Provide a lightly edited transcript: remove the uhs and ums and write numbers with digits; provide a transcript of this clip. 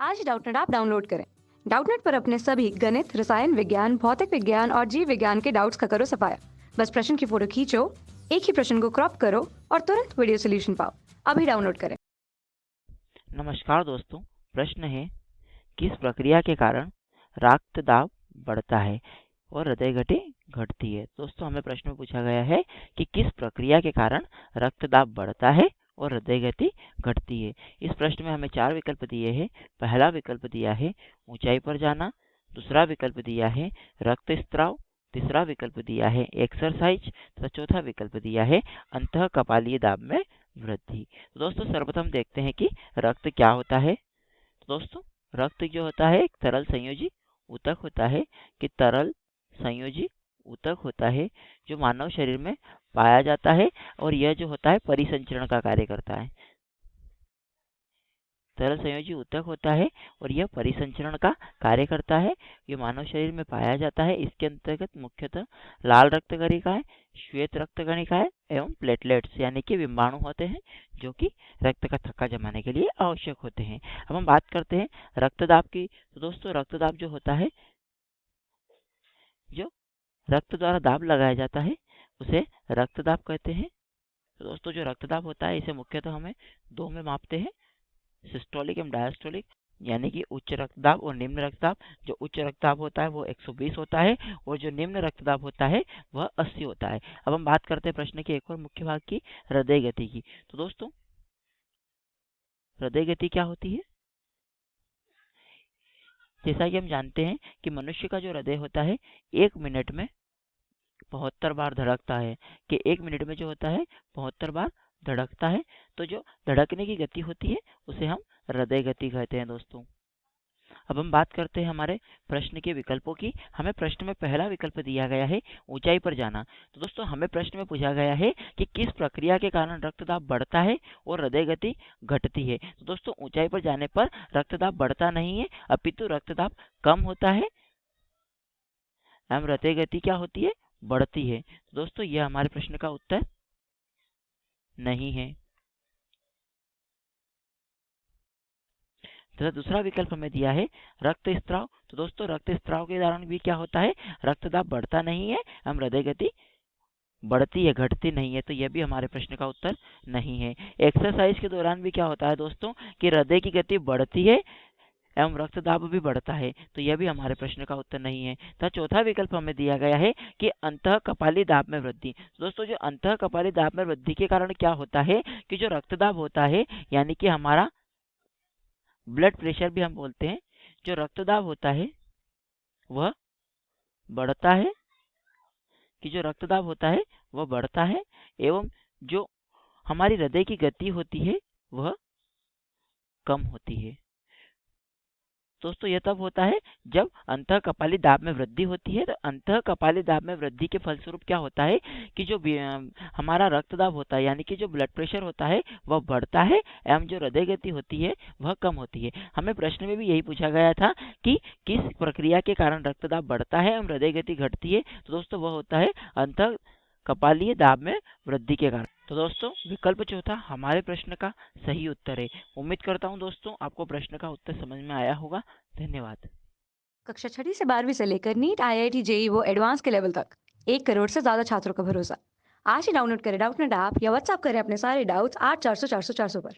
आज ही Doubtnut app download करें। Doubtnut पर अपने सभी गणित, रसायन विज्ञान, भौतिक विज्ञान और जीव विज्ञान के डाउट्स का करो सफाया। बस प्रश्न की फोटो खींचो, एक ही प्रश्न को क्रॉप करो और तुरंत वीडियो सोल्यूशन पाओ। अभी डाउनलोड करें। नमस्कार दोस्तों। प्रश्न है, किस प्रक्रिया के कारण रक्त दाब बढ़ता है और हृदय गति घटती है। दोस्तों, हमें प्रश्न में पूछा गया है कि किस प्रक्रिया के कारण रक्त दाब बढ़ता है और हृदय गति घटती है। इस प्रश्न में हमें 4 विकल्प दिए हैं। पहला विकल्प दिया है ऊंचाई पर जाना, दूसरा विकल्प दिया है रक्त स्त्राव, तीसरा विकल्प दिया है एक्सरसाइज तथा चौथा विकल्प दिया है अंतःकपालीय दाब में वृद्धि। तो दोस्तों, सर्वप्रथम देखते हैं कि रक्त क्या होता है। तो दोस्तों, रक्त जो होता है एक तरल संयोजी ऊतक होता है कि तरल संयोजी ऊतक होता है जो मानव शरीर में पाया जाता है और यह जो होता है परिसंचरण का कार्य करता है। तरल संयोजी ऊतक होता है और यह परिसंचरण का कार्य करता है। यह मानव शरीर में पाया जाता है। इसके अंतर्गत मुख्यतः लाल रक्त कणिकाएं, श्वेत रक्त कणिकाएं एवं प्लेटलेट्स यानी कि विम्बाणु होते हैं जो कि रक्त का थक्का जमाने के लिए आवश्यक होते हैं। अब हम बात करते हैं रक्तदाब की। तो दोस्तों, रक्तदाब जो होता है, जो रक्त द्वारा दाब लगाया जाता है उसे रक्तदाब कहते हैं। तो दोस्तों, जो रक्तदाब होता है इसे मुख्यतः हमें दो में मापते हैं, सिस्टोलिक एवं डायस्टोलिक, यानी कि उच्च रक्तदाब और निम्न रक्तदाब। जो उच्च रक्तदाब होता है वो 120 होता है और जो निम्न रक्तदाब होता है वह 80 होता है। अब हम बात करते हैं प्रश्न के एक और मुख्य भाग की, हृदय गति की। तो दोस्तों, हृदय गति क्या होती है? जैसा कि हम जानते हैं कि मनुष्य का जो हृदय होता है 1 मिनट में 72 बार धड़कता है, कि 1 मिनट में जो होता है 72 बार धड़कता है। तो जो धड़कने की गति होती है उसे हम हृदय गति कहते हैं। दोस्तों, अब हम बात करते हैं हमारे प्रश्न के विकल्पों की। हमें प्रश्न में पहला विकल्प दिया गया है ऊंचाई पर जाना। तो दोस्तों, हमें प्रश्न में पूछा गया है कि किस प्रक्रिया के कारण रक्तदाब बढ़ता है और हृदय गति घटती है। तो दोस्तों, ऊंचाई पर जाने पर रक्तदाब बढ़ता नहीं है अपितु रक्तदाब कम होता है एवं हृदय गति क्या होती है? बढ़ती है। तो दोस्तों, यह हमारे प्रश्न का उत्तर नहीं है। तथा दूसरा विकल्प हमें दिया है रक्त स्त्राव। तो दोस्तों, रक्त स्त्राव के दौरान भी क्या होता है? रक्तदाब बढ़ता नहीं है एवं हृदय गति बढ़ती है, घटती नहीं है। तो यह भी हमारे प्रश्न का उत्तर नहीं है। एक्सरसाइज के दौरान भी क्या होता है दोस्तों कि हृदय की गति बढ़ती है एवं रक्तदाब भी बढ़ता है। तो यह भी हमारे प्रश्न का उत्तर नहीं है। तथा चौथा विकल्प हमें दिया गया है कि अंतःकपाली दाब में वृद्धि। दोस्तों, जो अंतःकपाली दाब में वृद्धि के कारण क्या होता है कि जो रक्तदाब होता है, यानी कि हमारा ब्लड प्रेशर भी हम बोलते हैं, जो रक्तदाब होता है वह बढ़ता है, कि जो रक्तदाब होता है वह बढ़ता है एवं जो हमारी हृदय की गति होती है वह कम होती है। दोस्तों, यह तब होता है जब अंतःकपाली दाब में वृद्धि होती है। तो अंतःकपाली दाब में वृद्धि के फलस्वरूप क्या होता है कि जो हमारा रक्तदाब होता है, यानी कि जो ब्लड प्रेशर होता है वह बढ़ता है एवं जो हृदय गति होती है वह कम होती है। हमें प्रश्न में भी यही पूछा गया था कि किस प्रक्रिया के कारण रक्तदाब बढ़ता है एवं हृदय गति घटती है। तो दोस्तों, वह होता है अंतःकपालीय दाब में वृद्धि के कारण। तो दोस्तों, विकल्प चौथा हमारे प्रश्न का सही उत्तर है। उम्मीद करता हूं दोस्तों आपको प्रश्न का उत्तर समझ में आया होगा। धन्यवाद। कक्षा 6 से 12वीं से लेकर नीट, IIT, JEE वो एडवांस के लेवल तक 1 करोड़ से ज्यादा छात्रों का भरोसा। आज ही डाउनलोड करें डाउटनेट ऐप या व्हाट्सएप करें अपने सारे डाउट्स 8400 400 400 पर।